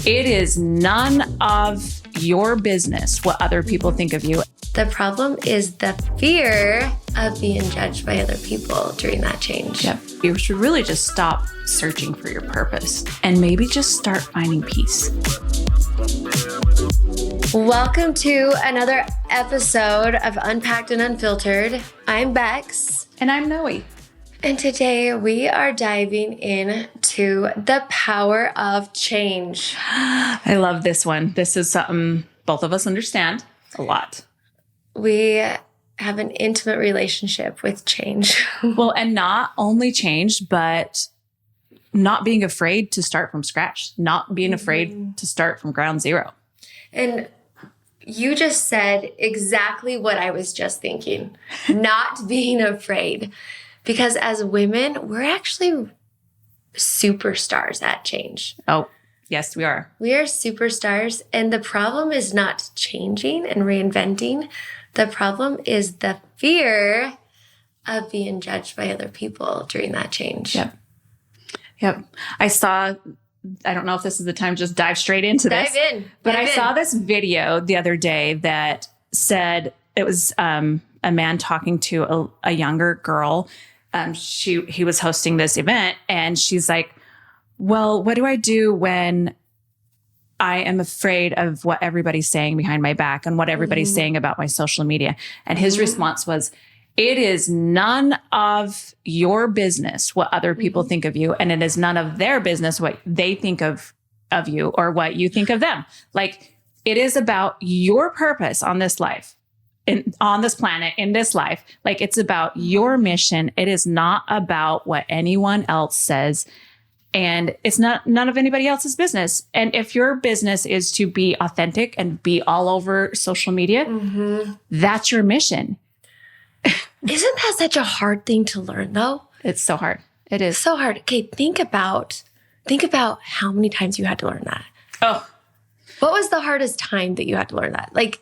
It is none of your business what other people think of you. The problem is the fear of being judged by other people during that change. Yep. You should really just stop searching for your purpose and maybe just start finding peace. Welcome to another episode of Unpacked and Unfiltered. I'm Bexx. And I'm Noie. And today we are diving into the power of change. I love this one. This is something both of us understand a lot. We have an intimate relationship with change. Well, and not only change, but not being afraid to start from scratch, not being afraid to start from ground zero. And you just said exactly what I was just thinking, not being afraid. Because as women, we're actually superstars at change. Oh, yes, we are. We are superstars. And the problem is not changing and reinventing. The problem is the fear of being judged by other people during that change. Yep. I don't know if this is the time to just dive straight into this. But I saw this video the other day that said it was a man talking to a younger girl. He was hosting this event and she's like, well, what do I do when I am afraid of what everybody's saying behind my back and what everybody's saying about my social media? And his response was, it is none of your business what other people think of you. And it is none of their business what they think of you or what you think of them. Like, it is about your purpose on this life. On this planet, in this life. Like, it's about your mission. It is not about what anyone else says. And it's none of anybody else's business. And if your business is to be authentic and be all over social media, that's your mission. Isn't that such a hard thing to learn, though? It's so hard. It is so hard. Okay, think about how many times you had to learn that. Oh. What was the hardest time that you had to learn that? Like,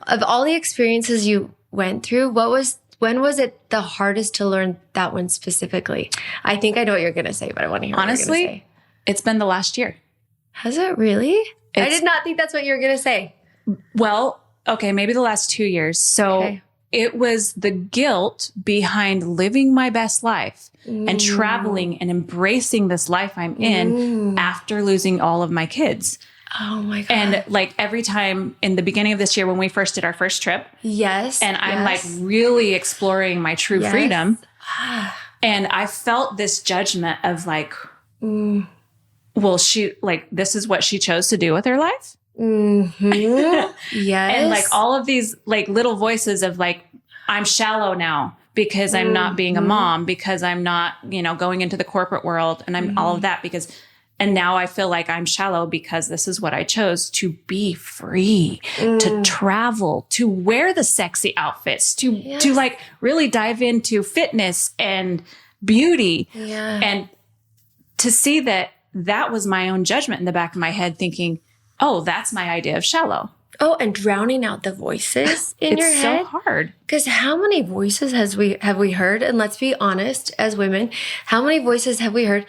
of all the experiences you went through, when was it the hardest to learn that one specifically? I think I know what you're going to say, but I want to hear what you're going to say. Honestly, it's been the last year. Has it really? I did not think that's what you were going to say. Well, okay, maybe the last 2 years. So it was the guilt behind living my best life and traveling and embracing this life I'm in after losing all of my kids. Oh my God. And like every time in the beginning of this year when we first did our first trip. Yes. And I'm like really exploring my true freedom. And I felt this judgment of like, well, this is what she chose to do with her life. Yes. And like all of these like little voices of like, I'm shallow now because I'm not being a mom, because I'm not, going into the corporate world and I'm all of that and now I feel like I'm shallow because this is what I chose, to be free, to travel, to wear the sexy outfits, to like really dive into fitness and beauty. Yeah. And to see that was my own judgment in the back of my head thinking, oh, that's my idea of shallow. Oh, and drowning out the voices in your head. It's so hard. Because how many voices have we heard? And let's be honest, as women, how many voices have we heard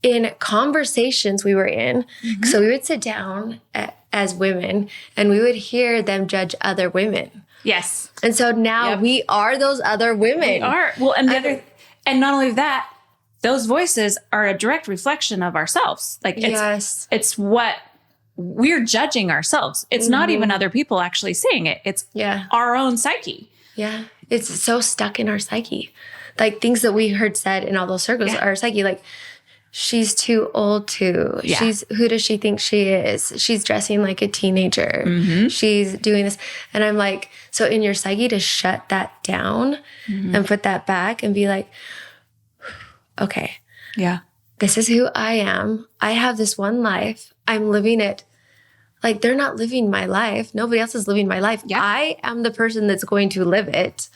in conversations we were in? So we would sit down as women and we would hear them judge other women. Yes. And so now we are those other women. We are. Well, and and not only that, those voices are a direct reflection of ourselves. Like it's what we're judging ourselves. It's not even other people actually saying it. It's our own psyche. Yeah. It's so stuck in our psyche. Like things that we heard said in all those circles, our psyche, like, she's too old to. Yeah. Who does she think she is? She's dressing like a teenager. She's doing this. And I'm like, so in your psyche to shut that down and put that back and be like, okay. Yeah. This is who I am. I have this one life. I'm living it. Like, they're not living my life. Nobody else is living my life. Yeah. I am the person that's going to live it.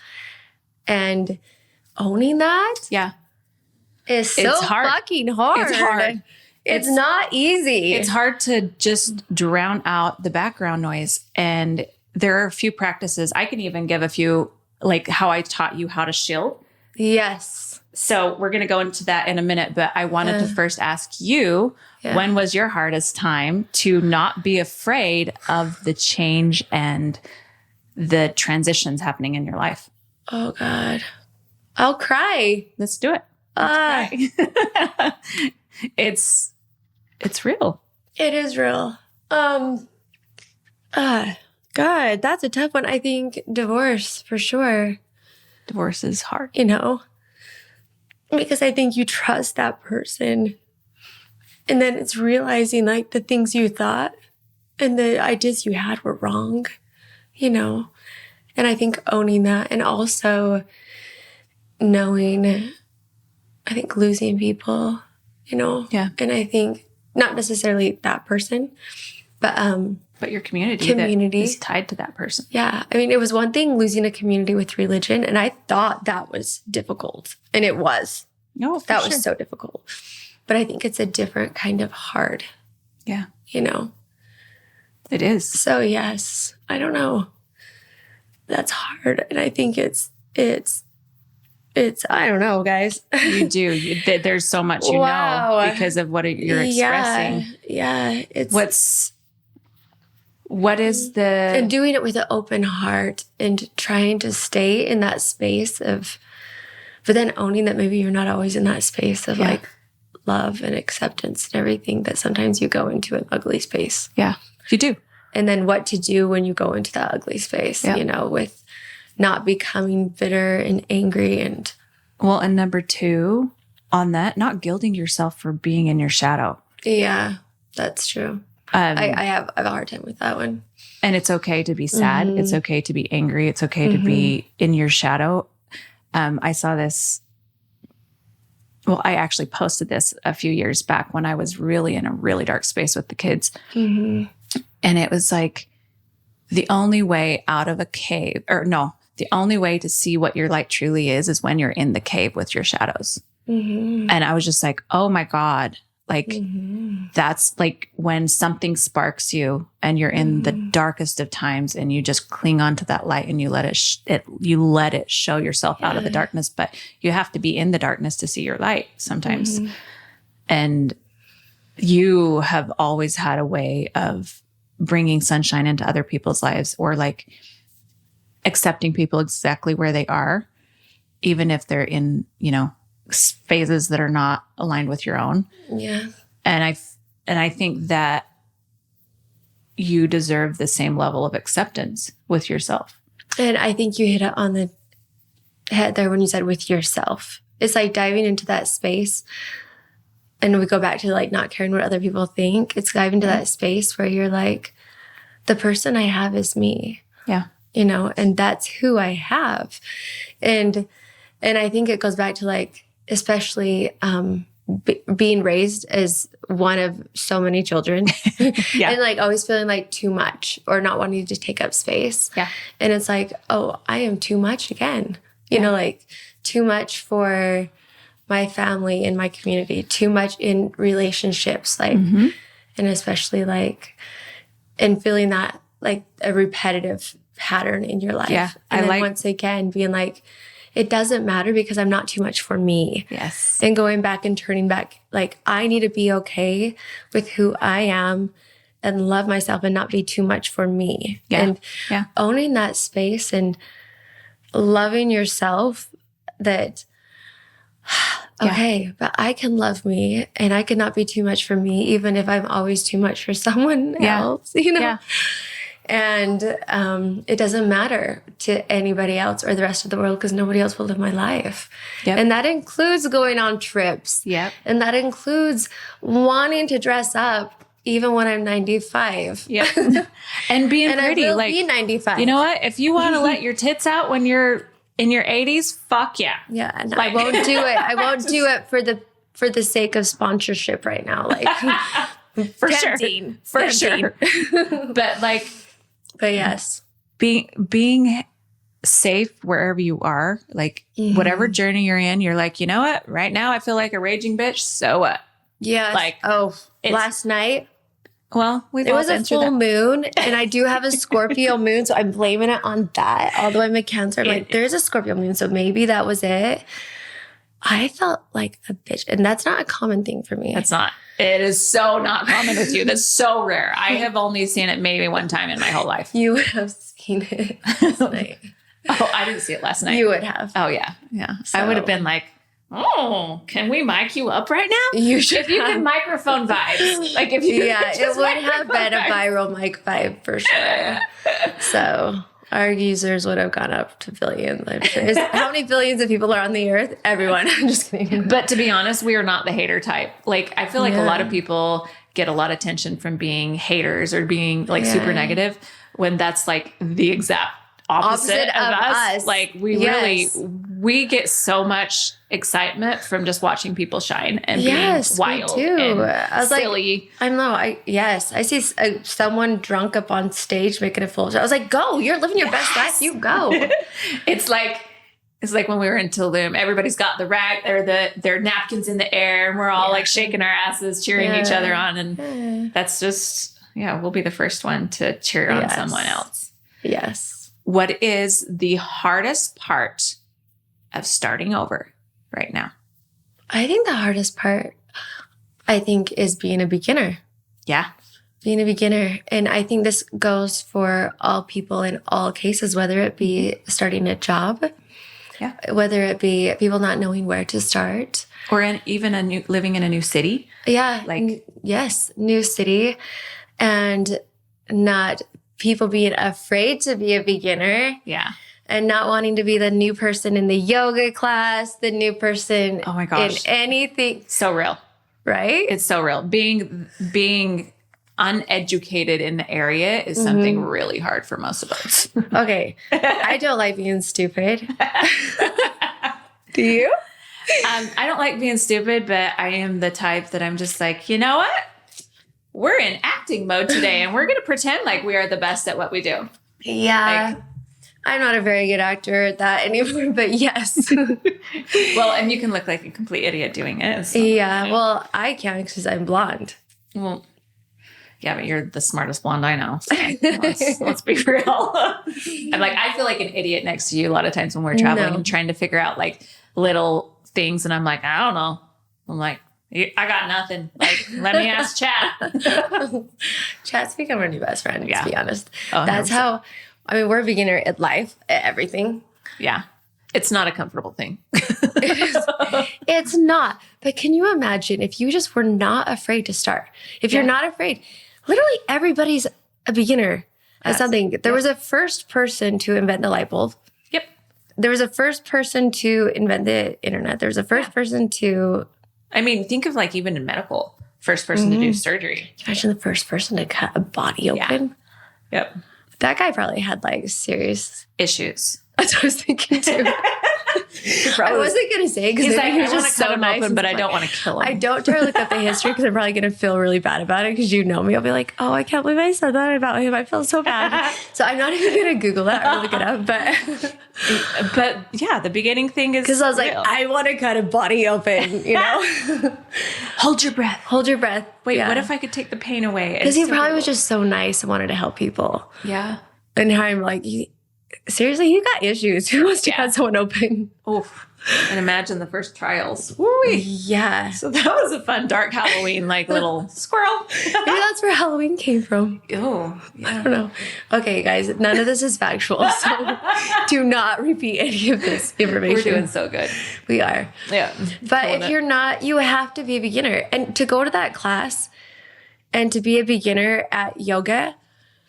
And owning that. Yeah. Is so fucking hard. It's hard. It's not easy. It's hard to just drown out the background noise. And there are a few practices. I can even give a few, like how I taught you how to shield. Yes. So we're going to go into that in a minute, but I wanted to first ask you, when was your hardest time to not be afraid of the change and the transitions happening in your life? Oh God. I'll cry. Let's do it. It's real. It is real. God, that's a tough one. I think divorce for sure. Divorce is hard. You know, because I think you trust that person. And then it's realizing like the things you thought and the ideas you had were wrong, you know. And I think owning that, and also knowing, I think losing people, you know. Yeah. And I think not necessarily that person, but your community that is tied to that person. Yeah. I mean, it was one thing losing a community with religion, and I thought that was difficult. And it was. No, that was so difficult. But I think it's a different kind of hard. Yeah. You know? It is. So yes, I don't know. That's hard. And I think it's I don't know, guys. You do. There's so much you know because of what you're expressing. Yeah. What is the... And doing it with an open heart and trying to stay in that space of... But then owning that maybe you're not always in that space of like love and acceptance and everything, that sometimes you go into an ugly space. Yeah, you do. And then what to do when you go into that ugly space, you know, with not becoming bitter and angry and... Well, and number 2 on that, not guilting yourself for being in your shadow. Yeah, that's true. I have a hard time with that one. And it's okay to be sad. Mm-hmm. It's okay to be angry. It's okay to be in your shadow. I saw this. Well, I actually posted this a few years back when I was really in a really dark space with the kids. Mm-hmm. And it was like the only way out of a cave, the only way to see what your light truly is when you're in the cave with your shadows. Mm-hmm. And I was just like, oh my God. Like that's like when something sparks you and you're in the darkest of times and you just cling on to that light and you let it show yourself out of the darkness. But you have to be in the darkness to see your light sometimes. Mm-hmm. And you have always had a way of bringing sunshine into other people's lives, or like accepting people exactly where they are, even if they're in, you know, phases that are not aligned with your own. Yeah. And I think that you deserve the same level of acceptance with yourself. And I think you hit it on the head there when you said with yourself. It's like diving into that space. And we go back to like not caring what other people think. It's diving into that space where you're like, the person I have is me. Yeah. You know, and that's who I have. And I think it goes back to like, especially being raised as one of so many children and like always feeling like too much or not wanting to take up space. Yeah. And it's like, oh, I am too much again, you know, like too much for my family and my community, too much in relationships, like, and especially like, and feeling that like a repetitive pattern in your life. Yeah. And then once again, being like, it doesn't matter because I'm not too much for me. Yes. And going back and turning back, like I need to be okay with who I am and love myself and not be too much for me. Yeah. And owning that space and loving yourself that, okay, but I can love me and I cannot be too much for me, even if I'm always too much for someone else, you know? Yeah. And it doesn't matter to anybody else or the rest of the world because nobody else will live my life. Yep. And that includes going on trips. Yep. And that includes wanting to dress up even when I'm 95. Yep. And being and pretty. I will like, be 95. You know what? If you want to let your tits out when you're in your 80s, fuck yeah. Yeah. And like, I won't do it. I won't do it for the sake of sponsorship right now. Like for sure. But yes, being safe wherever you are, like whatever journey you're in, you're like, you know what? Right now, I feel like a raging bitch. So what? Yeah. Like, last night, Well, it was a full moon, and I do have a Scorpio moon, so I'm blaming it on that. Although I'm a Cancer, I'm like, there's a Scorpio moon, so maybe that was it. I felt like a bitch, and that's not a common thing for me. It's not. It is so not common with you. That's so rare. I have only seen it maybe one time in my whole life. You would have seen it last night. Oh, I didn't see it last night. You would have. Oh, yeah. Yeah. So, I would have been like, oh, can we mic you up right now? You should. If you can microphone vibes. Like if you it would have been a viral mic vibe for sure. So our users would have gone up to billions, I'm sure. How many billions of people are on the earth? Everyone. I'm just kidding. But to be honest, we are not the hater type. Like I feel like a lot of people get a lot of attention from being haters or being like super negative when that's like the exact opposite of us. Like we get so much excitement from just watching people shine and being wild and I was silly. Like, I see someone drunk up on stage making a fool. I was like, go, you're living your best life. You go. It's like when we were in Tulum, everybody's got the rag or their napkins in the air and we're all like shaking our asses, cheering each other on. And that's just, we'll be the first one to cheer on someone else. Yes. What is the hardest part of starting over right now? I think the hardest part, is being a beginner. Yeah. Being a beginner. And I think this goes for all people in all cases, whether it be starting a job, whether it be people not knowing where to start. Or living in a new city. Yeah. New city. And not people being afraid to be a beginner. Yeah. And not wanting to be the new person in the yoga class, the new person in anything. So real. Right? It's so real. Being uneducated in the area is something really hard for most of us. Okay. I don't like being stupid. Do you? I don't like being stupid, but I am the type that I'm just like, you know what? We're in acting mode today and we're going to pretend like we are the best at what we do. Yeah. I'm not a very good actor at that anymore, but yes. Well, and you can look like a complete idiot doing it. So, well, I can because I'm blonde. Well, yeah, but you're the smartest blonde I know. So let's be real. I'm like, I feel like an idiot next to you a lot of times when we're traveling and trying to figure out like little things. And I'm like, I don't know. I'm like, I got nothing. Like, let me ask Chat. Chat's become our new best friend, to be honest. Oh, that's how, we're a beginner at life, at everything. Yeah. It's not a comfortable thing. It's not. But can you imagine if you just were not afraid to start? If you're not afraid, literally everybody's a beginner at something. There was a first person to invent the light bulb. Yep. There was a first person to invent the internet. There was a first person to... think of like even in medical, first person to do surgery. Imagine the first person to cut a body open. Yep. That guy probably had like serious issues. That's what I was thinking too. I wasn't going to say because he was just so nice. Open, but I don't want to kill him. I don't try to look up the history because I'm probably going to feel really bad about it because you know me. I'll be like, oh, I can't believe I said that about him. I feel so bad. So I'm not even going to Google that or look it up. But yeah, the beginning thing is because I was real. Like, I want to cut a body open, you know? Hold your breath. Hold your breath. Wait, what if I could take the pain away? Because he probably was just so nice and wanted to help people. Yeah. And now I'm like, seriously, you got issues. Who wants to cut someone open? Oof. And imagine the first trials. Woo-wee. Yeah. So that was a fun dark Halloween, like little squirrel. Maybe that's where Halloween came from. Oh, yeah. I don't know. Okay, guys, none of this is factual. So do not repeat any of this information. We're doing so good. We are. Yeah. But if you're not, you have to be a beginner. And to go to that class and to be a beginner at yoga,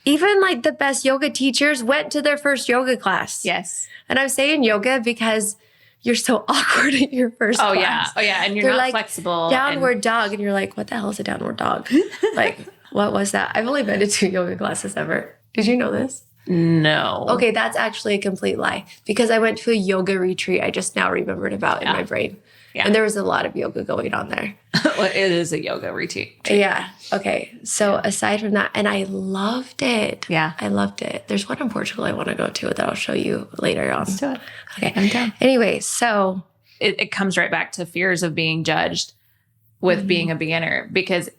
even like the best yoga teachers went to their first yoga class. Yes. And I'm saying yoga because you're so awkward at your first class. Yeah. Oh, yeah. And you're not like, flexible. Downward dog. And you're like, what the hell is a downward dog? Like, what was that? I've only been to 2 yoga classes ever. Did you know this? No. Okay, that's actually a complete lie. Because I went to a yoga retreat I just now remembered about in my brain. Yeah. And there was a lot of yoga going on there. Well, it is a yoga retreat. Yeah. Okay. So aside from that, and I loved it. Yeah. I loved it. There's one in Portugal I want to go to that I'll show you later on. Let's do it. Okay. I'm down. Anyway, so. It comes right back to fears of being judged with being a beginner. Because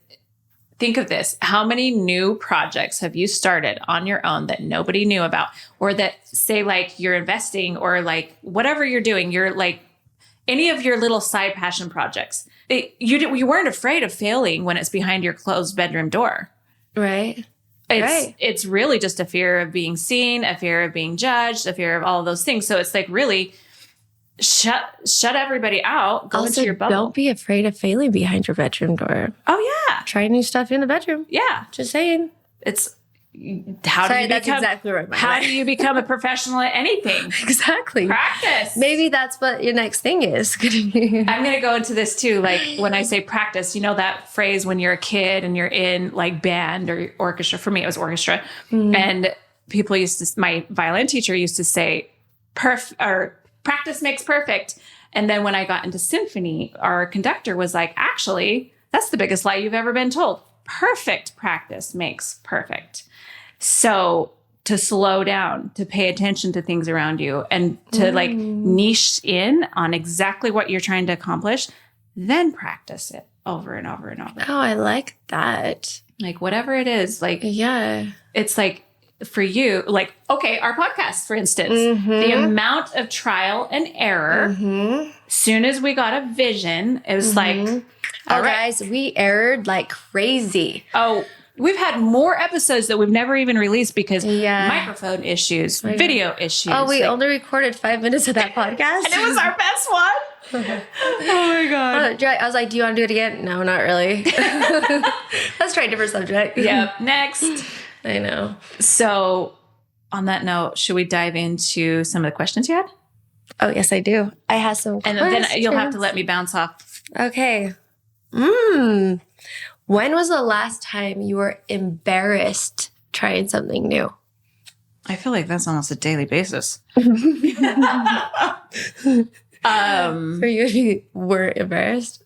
think of this. How many new projects have you started on your own that nobody knew about, or that say like you're investing, or like whatever you're doing, you're like any of your little side passion projects. You weren't afraid of failing when it's behind your closed bedroom door. Right. It's really just a fear of being seen, a fear of being judged, a fear of all of those things. So it's like really shut everybody out. Go into your bubble. Don't be afraid of failing behind your bedroom door. Oh yeah. Try new stuff in the bedroom. Yeah. Just saying. It's that's exactly right. How do you become a professional at anything? Exactly. Practice. Maybe that's what your next thing is. I'm going to go into this too. Like when I say practice, you know that phrase when you're a kid and you're in like band or orchestra. For me, it was orchestra. And people my violin teacher used to say, practice makes perfect. And then when I got into symphony, our conductor was like, actually, that's the biggest lie you've ever been told. Perfect practice makes perfect. So to slow down, to pay attention to things around you, and to like niche in on exactly what you're trying to accomplish, then practice it over and over and over. Oh, I like that. Like whatever it is, like, yeah, it's like for you, like, okay, our podcast, for instance, the amount of trial and error, soon as we got a vision, it was like, all right. Guys, we erred like crazy. Oh, we've had more episodes that we've never even released because microphone issues, video issues. Oh, we only recorded 5 minutes of that podcast. And it was our best one. Oh my God. I was like, do you want to do it again? No, not really. Let's try a different subject. Yep. Next. I know. So on that note, should we dive into some of the questions you had? Oh, yes, I do. I have some questions. And then you'll have to let me bounce off. Okay. When was the last time you were embarrassed trying something new? I feel like that's almost a daily basis. For you, you were embarrassed?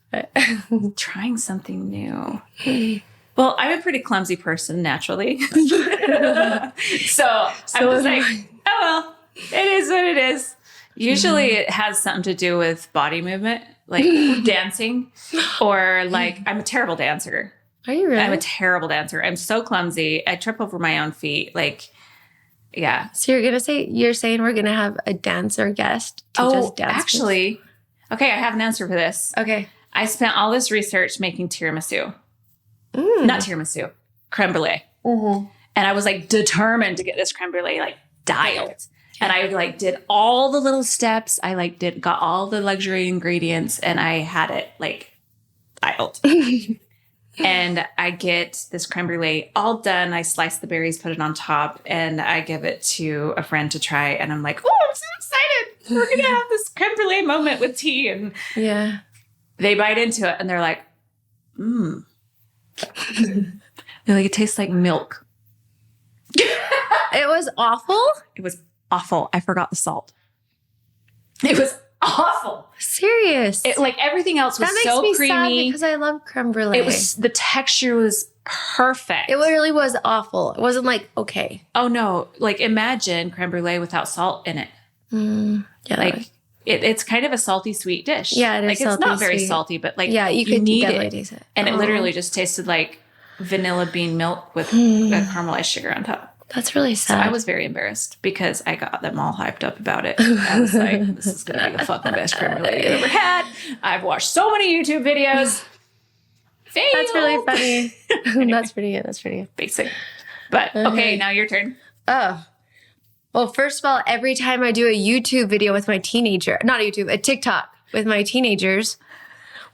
Trying something new. Well, I'm a pretty clumsy person naturally. So I'm just like, oh, well, it is what it is. Usually it has something to do with body movement, like dancing, or like I'm a terrible dancer. Are you really? I'm a terrible dancer. I'm so clumsy. I trip over my own feet. Like, yeah. So you're saying we're going to have a dancer guest to just dance? Actually, okay, I have an answer for this. Okay. I spent all this research making tiramisu. Not tiramisu, creme brulee. And I was like determined to get this creme brulee like dialed. And I like did all the little steps. I like got all the luxury ingredients, and I had it like dialed. And I get this creme brulee all done. I slice the berries, put it on top, and I give it to a friend to try. And I'm like, oh, I'm so excited. We're going to have this creme brulee moment with tea. And they bite into it and they're like, They're like, it tastes like milk. It was awful? It was awful. I forgot the salt. It was awful. Serious. It, like everything else was so creamy. Sad because I love creme brulee. It was, the texture was perfect. It really was awful. It wasn't like, okay. Oh no. Like imagine creme brulee without salt in it. Yeah. Like it's kind of a salty sweet dish. Yeah, it is. Like salty, it's not very sweet. salty, but like you could need definitely taste it. And it literally just tasted like vanilla bean milk with caramelized sugar on top. That's really sad. So I was very embarrassed because I got them all hyped up about it. I was like, this is going to be the fucking best creme brulee you've ever had. I've watched so many YouTube videos. Fail. That's really funny. Anyway, That's pretty good. That's pretty good. Basic. But okay, now your turn. Oh. Well, first of all, every time I do a YouTube video with my teenager, not a YouTube, a TikTok with my teenagers,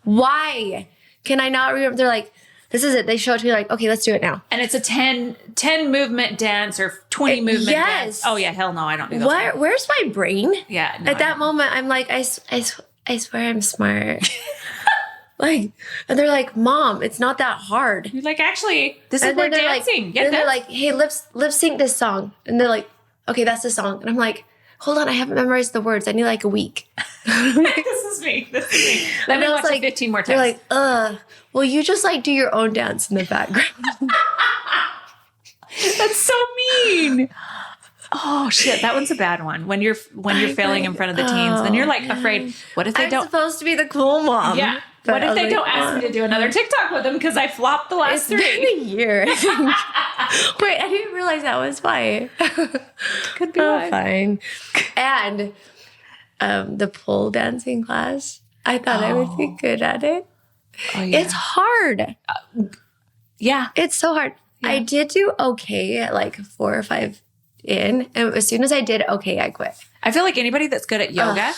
why can I not remember? They're like, this is it. They show it to me like, okay, let's do it now. And it's a 10 movement dance or 20 movement dance. Oh yeah, hell no, I don't do those. Where's my brain? Yeah. No, At that moment, I'm like, I swear I'm smart. Like, and they're like, Mom, it's not that hard. You're like, actually, this is where dancing. Like, they're like, hey, lip sync this song. And they're like, okay, that's the song. And I'm like, hold on, I haven't memorized the words. I need like a week. This is me. Let me watch it 15 more times. They're like, well, you just like do your own dance in the background. That's so mean. Oh shit, that one's a bad one. When you're failing in front of the teens, then you're like afraid. What if they don't? I'm supposed to be the cool mom. Yeah, What if they don't ask me to do another TikTok with them because I flopped the last 3? It's been a year. Wait, I didn't realize that was why. Could be why. Fine. And the pole dancing class, I thought I would be good at it. Oh, yeah. It's hard. Yeah. It's so hard. Yeah. I did do okay at like 4 or 5 in. And as soon as I did okay, I quit. I feel like anybody that's good at yoga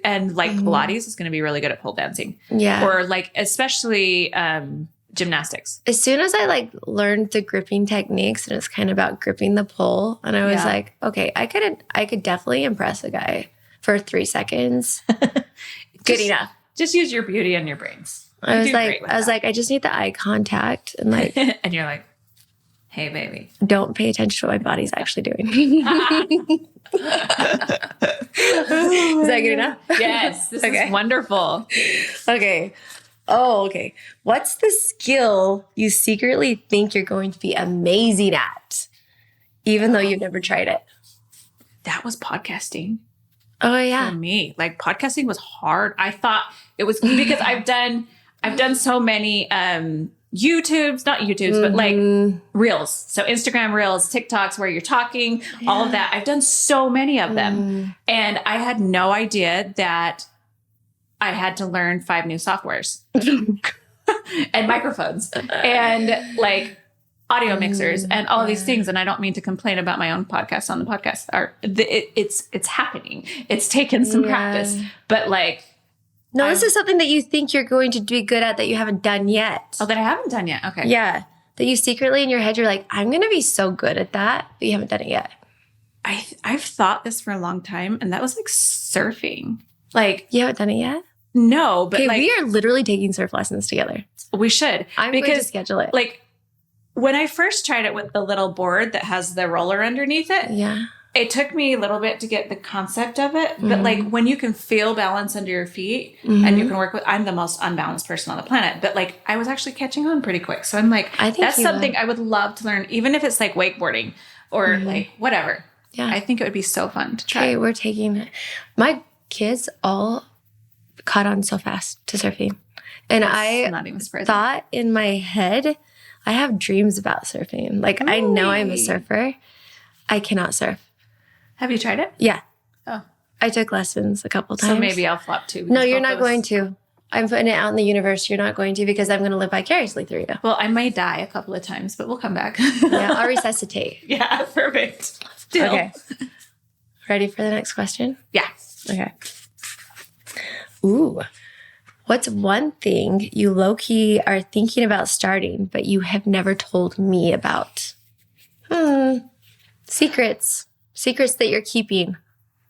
and like Pilates is going to be really good at pole dancing. Yeah. Or like, especially gymnastics. As soon as I like learned the gripping techniques, and it's kind of about gripping the pole, and I was like, okay, I could definitely impress a guy for 3 seconds. Good enough. Just use your beauty and your brains. I was like, I just need the eye contact and like, and you're like, hey, baby, don't pay attention to what my body's actually doing. Is that good enough? Yes. This is wonderful. Okay. Oh, okay. What's the skill you secretly think you're going to be amazing at, even though you've never tried it? That was podcasting. Oh, yeah. For me, like podcasting was hard. I thought it was because I've done so many YouTubes, not YouTubes, but like reels. So Instagram reels, TikToks where you're talking, all of that. I've done so many of them. And I had no idea that I had to learn 5 new softwares and microphones and like audio mixers and all of these things. And I don't mean to complain about my own podcast on the podcast. It's happening. It's taken some practice, but like, no, this is something that you think you're going to be good at that you haven't done yet. Oh, that I haven't done yet. Okay. Yeah. That you secretly in your head, you're like, I'm going to be so good at that, but you haven't done it yet. I've thought this for a long time, and that was like surfing. Like, you haven't done it yet? No, but like, we are literally taking surf lessons together. We should. I'm going to schedule it. Like, when I first tried it with the little board that has the roller underneath it, it took me a little bit to get the concept of it. But like when you can feel balance under your feet and you can work with, I'm the most unbalanced person on the planet, but like I was actually catching on pretty quick. So I'm like, that's something I would love to learn, even if it's like wakeboarding or like whatever. Yeah. I think it would be so fun to try. Okay, we're taking it. My kids all caught on so fast to surfing. And I not even thought in my head, I have dreams about surfing. Like, I know I'm a surfer. I cannot surf. Have you tried it? Yeah. Oh. I took lessons a couple times. So maybe I'll flop too. No, you're not going to. I'm putting it out in the universe. You're not going to because I'm going to live vicariously through you. Well, I may die a couple of times, but we'll come back. Yeah, I'll resuscitate. Yeah, perfect. Deal. Okay. Ready for the next question? Yeah. Okay. Ooh. What's one thing you low-key are thinking about starting, but you have never told me about? Secrets. Secrets that you're keeping.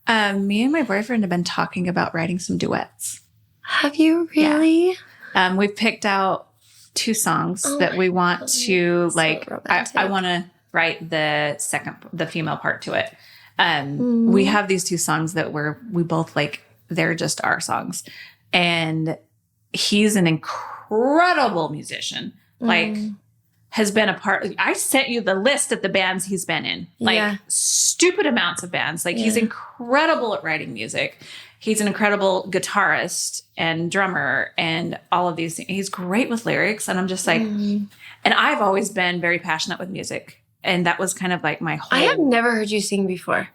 Me and my boyfriend have been talking about writing some duets. Have you really? Yeah. We've picked out 2 songs that we want to like. I want to write the female part to it. We have these 2 songs that we both like. They're just our songs, and he's an incredible musician. Like, has been a part. I sent you the list of the bands he's been in. Like, stupid amounts of bands. Like, he's incredible at writing music. He's an incredible guitarist and drummer and all of these things. He's great with lyrics. And I'm just like, and I've always been very passionate with music. And that was kind of like my whole. I have never heard you sing before.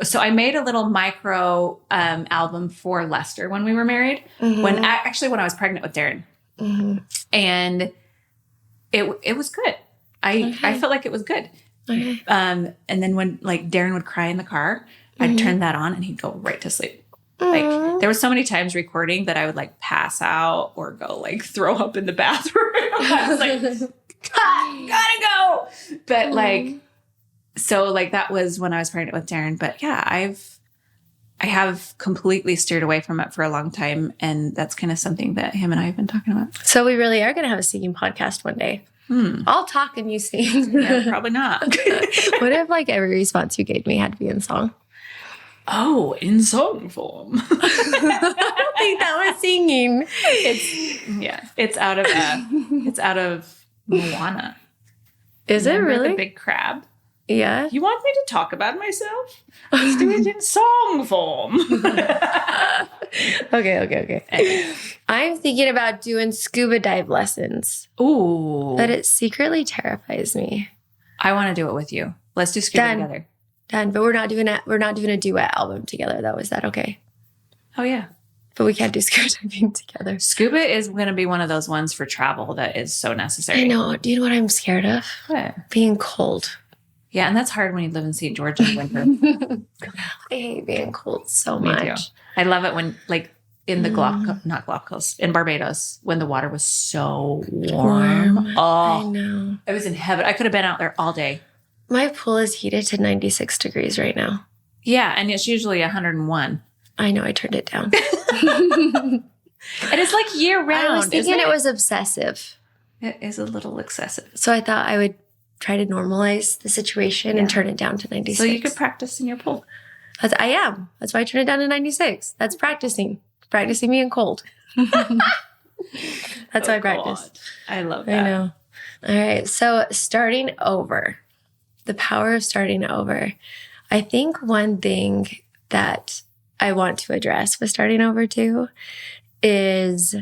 So I made a little micro album for Lester when we were married. When I was pregnant with Darren, and it was good. I felt like it was good. Okay. And then when like Darren would cry in the car, I'd turn that on and he'd go right to sleep. Like there were so many times recording that I would like pass out or go like throw up in the bathroom. I was like, gotta go. But like. So like that was when I was pregnant with Darren. But yeah, I have completely steered away from it for a long time. And that's kind of something that him and I have been talking about. So we really are going to have a singing podcast one day. I'll talk and you sing. Yeah, probably not. What if like every response you gave me had to be in song? Oh, in song form. I don't think that was singing. It's out of Moana. Is it really? The big crab. Yeah. You want me to talk about myself? Let's do it in song form. Okay. I'm thinking about doing scuba dive lessons. Ooh. But it secretly terrifies me. I want to do it with you. Let's do scuba together. Done. But we're not doing a duet album together though. Is that okay? Oh yeah. But we can't do scuba diving together. Scuba is going to be one of those ones for travel that is so necessary. I know. Do you know what I'm scared of? What? Being cold. Yeah, and that's hard when you live in St. George in winter. I hate being cold so Me much. too. I love it when, like, in the not Galapagos, in Barbados, when the water was so warm. Oh, I know. I was in heaven. I could have been out there all day. My pool is heated to 96 degrees right now. Yeah, and it's usually 101. I know. I turned it down. And it's like year round. I was thinking it was obsessive. It is a little excessive. So I thought I would try to normalize the situation and turn it down to 96. So you could practice in your pool. I am. That's why I turned it down to 96. That's practicing. Practicing being cold. That's why I practice. I love that. I know. All right. So starting over. The power of starting over. I think one thing that I want to address with starting over too is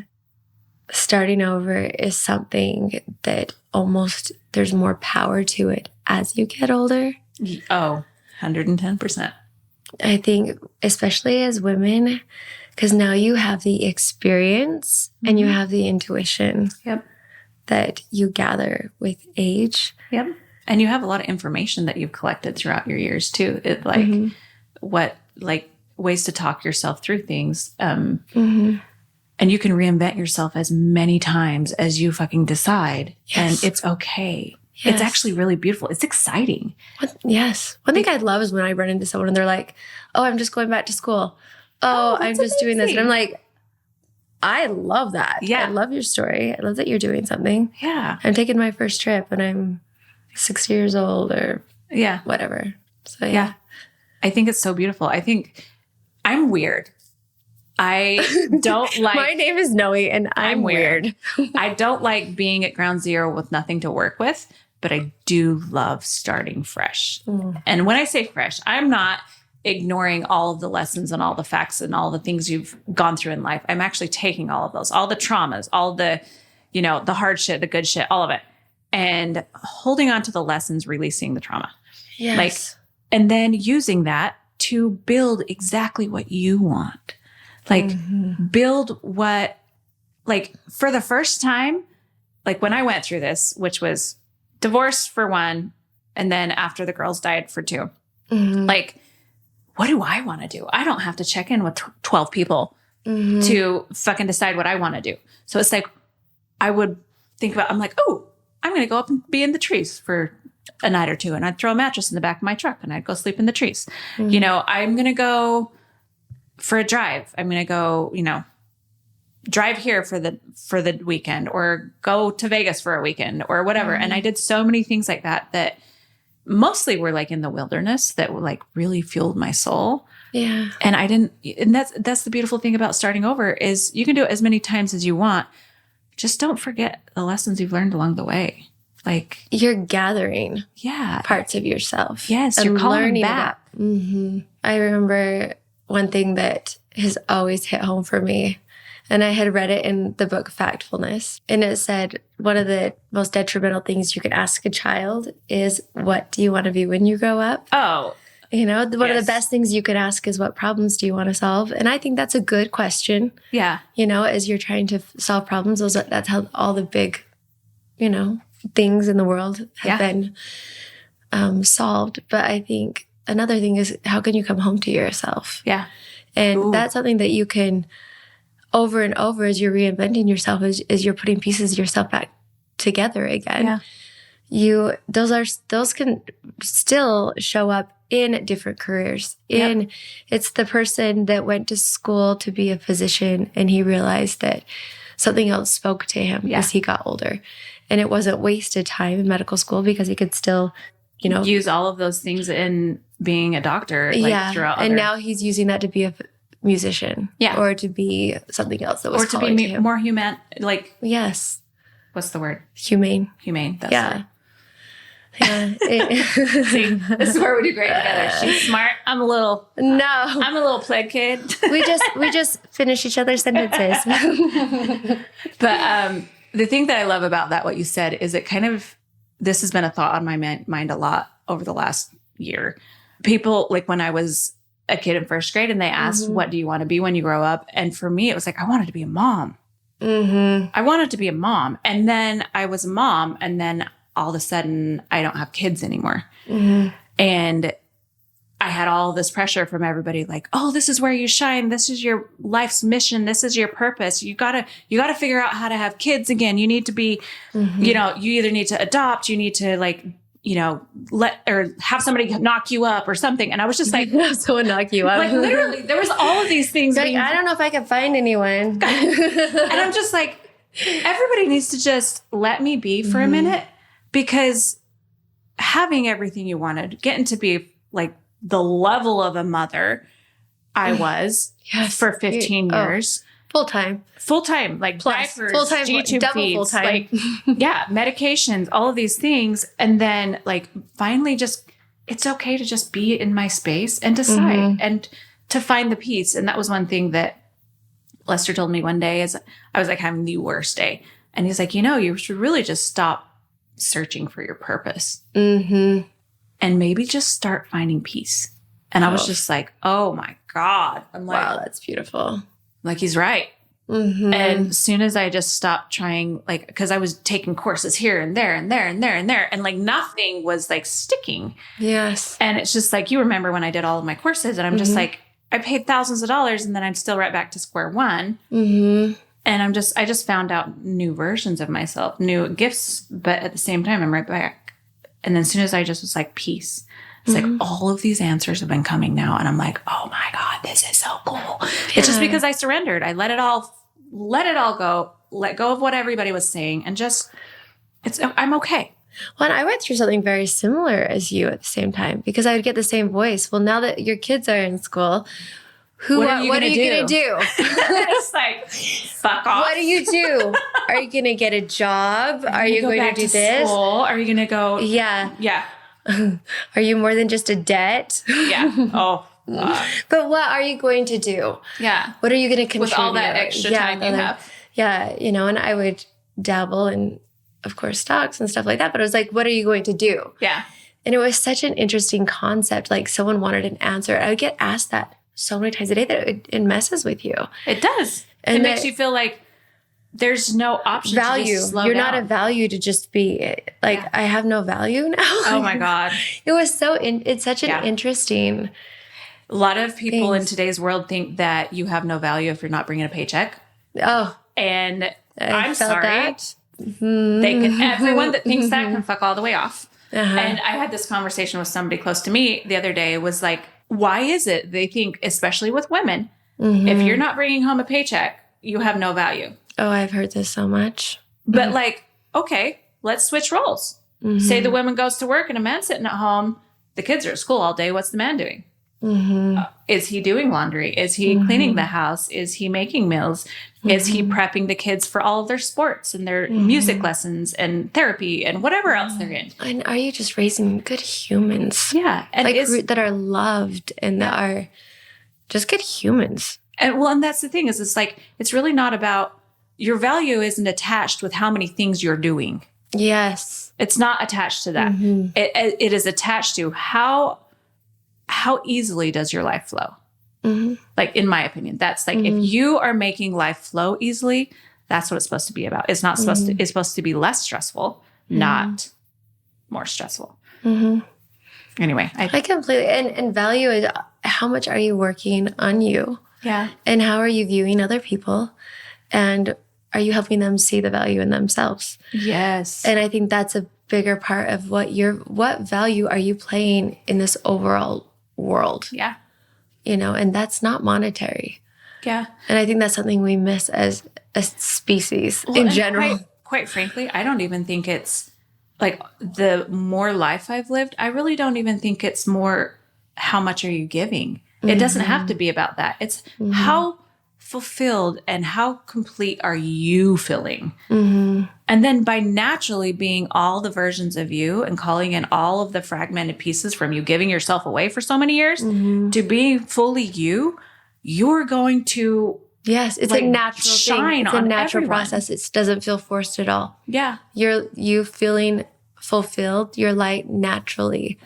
starting over is something that almost there's more power to it as you get older. Oh, 110%. I think especially as women, because now you have the experience and you have the intuition that you gather with age. Yep. And you have a lot of information that you've collected throughout your years too. It like ways to talk yourself through things. And you can reinvent yourself as many times as you fucking decide. Yes. And it's okay. Yes. It's actually really beautiful. It's exciting. Yes. One thing I love is when I run into someone and they're like, oh, I'm just going back to school. Oh, I'm just doing this. And I'm like, I love that. Yeah. I love your story. I love that you're doing something. Yeah. I'm taking my first trip and I'm 6 years old or whatever. So yeah. I think it's so beautiful. I think I'm weird. I don't like... My name is Noie and I'm weird. I don't like being at ground zero with nothing to work with, but I do love starting fresh. And when I say fresh, I'm not ignoring all of the lessons and all the facts and all the things you've gone through in life. I'm actually taking all of those, all the traumas, all the, the hard shit, the good shit, all of it, and holding on to the lessons, releasing the trauma. Yes. And then using that to build exactly what you want. Build what, for the first time, when I went through this, which was divorce for one, and then after the girls died for two, what do I want to do? I don't have to check in with 12 people to fucking decide what I want to do. So it's I would think about, I'm like, oh, I'm going to go up and be in the trees for a night or two. And I'd throw a mattress in the back of my truck and I'd go sleep in the trees. I'm going to go for a drive. I'm going to go, drive here for the weekend or go to Vegas for a weekend or whatever. And I did so many things like that mostly were in the wilderness that really fueled my soul. Yeah. And that's the beautiful thing about starting over is you can do it as many times as you want. Just don't forget the lessons you've learned along the way. You're gathering parts of yourself. Yes. You're calling back. I remember one thing that has always hit home for me, and I had read it in the book Factfulness, and it said one of the most detrimental things you can ask a child is, what do you want to be when you grow up? Oh, one of the best things you could ask is, what problems do you want to solve? And I think that's a good question. Yeah. As you're trying to solve problems, that's how all the big, things in the world have been solved. But I think another thing is, how can you come home to yourself? Yeah. And that's something that you can over and over as you're reinventing yourself, as you're putting pieces of yourself back together again. Yeah. Those can still show up in different careers. It's the person that went to school to be a physician and he realized that something else spoke to him as he got older. And it wasn't wasted time in medical school because he could still, use all of those things in being a doctor throughout. And now he's using that to be a musician. Yeah. Or to be something else that was calling to him. More human, Yes. What's the word? Humane. Humane. That's right. Yeah. See, this is where we do great together. She's smart. I'm a little plague kid. we just finish each other's sentences. But the thing that I love about that, what you said, is it kind of, this has been a thought on my mind a lot over the last year. People, like when I was a kid in first grade and they asked, what do you want to be when you grow up? And for me, it was like, I wanted to be a mom. I wanted to be a mom. And then I was a mom. And then all of a sudden I don't have kids anymore. And I had all this pressure from everybody like, oh, this is where you shine. This is your life's mission. This is your purpose. You gotta figure out how to have kids again. You need to be, you know, you either need to adopt, you need to like, you know, let or have somebody knock you up or something. And I was just like, someone knock you up. Like literally, there was all of these things. Like, I don't know if I can find anyone. And I'm just like, everybody needs to just let me be for a minute, because having everything you wanted, getting to be like the level of a mother I was for 15 years. Full time, like plus diapers, full time, G-tube double feeds, full time, like medications, all of these things, and then like finally, just it's okay to just be in my space and decide and to find the peace. And that was one thing that Lester told me one day. Is I was like having the worst day, and he's like, you know, you should really just stop searching for your purpose, and maybe just start finding peace. And I was just like, oh my God, I'm like, wow, that's beautiful. Like he's right. And as soon as I just stopped trying, like, because I was taking courses here and there and there and there and there, and like nothing was like sticking. Yes. And it's just like, you remember when I did all of my courses, and I'm just like, I paid thousands of dollars, and then I'm still right back to square one. And I just found out new versions of myself, new gifts, but at the same time, I'm right back. And then as soon as I just was like, peace. It's like all of these answers have been coming now. And I'm like, oh my God, this is so cool. Yeah. It's just because I surrendered. I let it all go, let go of what everybody was saying. And just, I'm okay. Well, and I went through something very similar as you at the same time, because I would get the same voice. Well, now that your kids are in school, what are you going to do? It's like, fuck off. What do you do? Are you going to get a job? Are you going to do this? School? Are you going to go? Yeah. Yeah. Are you more than just a debt? Yeah. Oh. But what are you going to do? Yeah. What are you going to contribute? With all that extra time you have. Yeah. You know, and I would dabble in, of course, stocks and stuff like that. But I was like, what are you going to do? Yeah. And it was such an interesting concept. Like someone wanted an answer. I would get asked that so many times a day that it messes with you. It does. And it makes you feel like there's no option value. To just slow You're down. not a value to just be like, I have no value now. Oh my God. It was it's such an interesting. A lot of people in today's world think that you have no value if you're not bringing a paycheck. Oh. And I'm sorry. That. Everyone that thinks that can fuck all the way off. And I had this conversation with somebody close to me the other day. It was like, why is it they think, especially with women, if you're not bringing home a paycheck, you have no value? Oh, I've heard this so much. But like, okay, let's switch roles. Say the woman goes to work and a man's sitting at home. The kids are at school all day. What's the man doing? Is he doing laundry? Is he cleaning the house? Is he making meals? Is he prepping the kids for all of their sports and their music lessons and therapy and whatever else they're in? And are you just raising good humans? Yeah. And like that are loved and that are just good humans. And that's the thing is it's like, it's really not about, your value isn't attached with how many things you're doing. Yes. It's not attached to that. It is attached to how easily does your life flow? Like, in my opinion, that's like, if you are making life flow easily, that's what it's supposed to be about. It's not supposed to, it's supposed to be less stressful, not more stressful. Anyway, I completely, and value is how much are you working on you? Yeah. And how are you viewing other people? And are you helping them see the value in themselves? Yes. And I think that's a bigger part of what value are you playing in this overall world? Yeah. You know, and that's not monetary. Yeah. And I think that's something we miss as a species in general. Quite frankly, I don't even think it's like the more life I've lived, I really don't even think it's more how much are you giving? It doesn't have to be about that. It's how fulfilled and how complete are you feeling? Mm-hmm. And then by naturally being all the versions of you and calling in all of the fragmented pieces from you, giving yourself away for so many years to be fully you, you're going to Yes, it's a natural shine thing. It's a on natural everyone. process. It doesn't feel forced at all. Yeah. You feeling fulfilled, your light naturally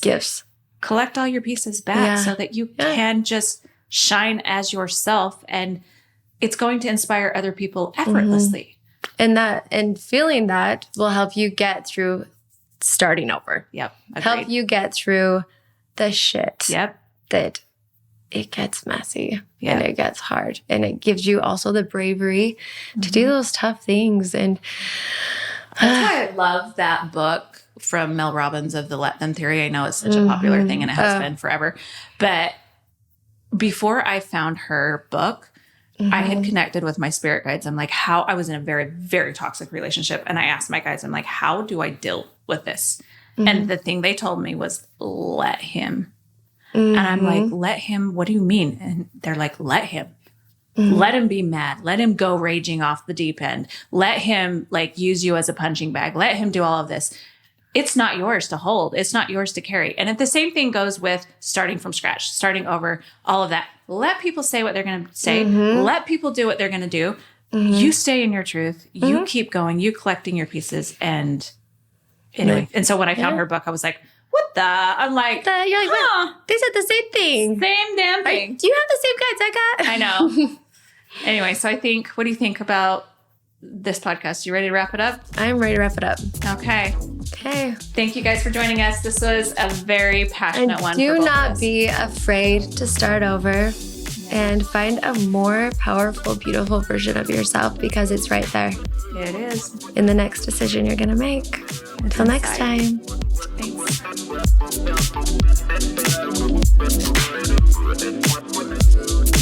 gives. Collect all your pieces back so that you can just shine as yourself, and it's going to inspire other people effortlessly. And feeling that will help you get through starting over. Yep. Agreed. Help you get through the shit. Yep. That it gets messy and it gets hard, and it gives you also the bravery to do those tough things. And that's why I love that book from Mel Robbins of the Let Them Theory. I know it's such a popular thing and it has been forever. But before I found her book, I had connected with my spirit guides. I'm like, I was in a very, very toxic relationship. And I asked my guides, I'm like, how do I deal with this? And the thing they told me was, let him. And I'm like, let him? What do you mean? And they're like, let him. Let him be mad. Let him go raging off the deep end. Let him like use you as a punching bag. Let him do all of this. It's not yours to hold. It's not yours to carry. And if the same thing goes with starting from scratch, starting over, all of that. Let people say what they're going to say. Let people do what they're going to do. You stay in your truth. You keep going. You collecting your pieces. And anyway, and so when I found her book, I was like, what the? I'm like, you're like, they said the same thing. Same damn thing. Do you have the same guides I got? I know. Anyway, so what do you think about this podcast? You ready to wrap it up? I'm ready to wrap it up. Okay. Thank you guys for joining us. This was a very passionate one. Do not be afraid to start over and find a more powerful, beautiful version of yourself, because it's right there. It is. In the next decision you're going to make. Until next time. Thanks.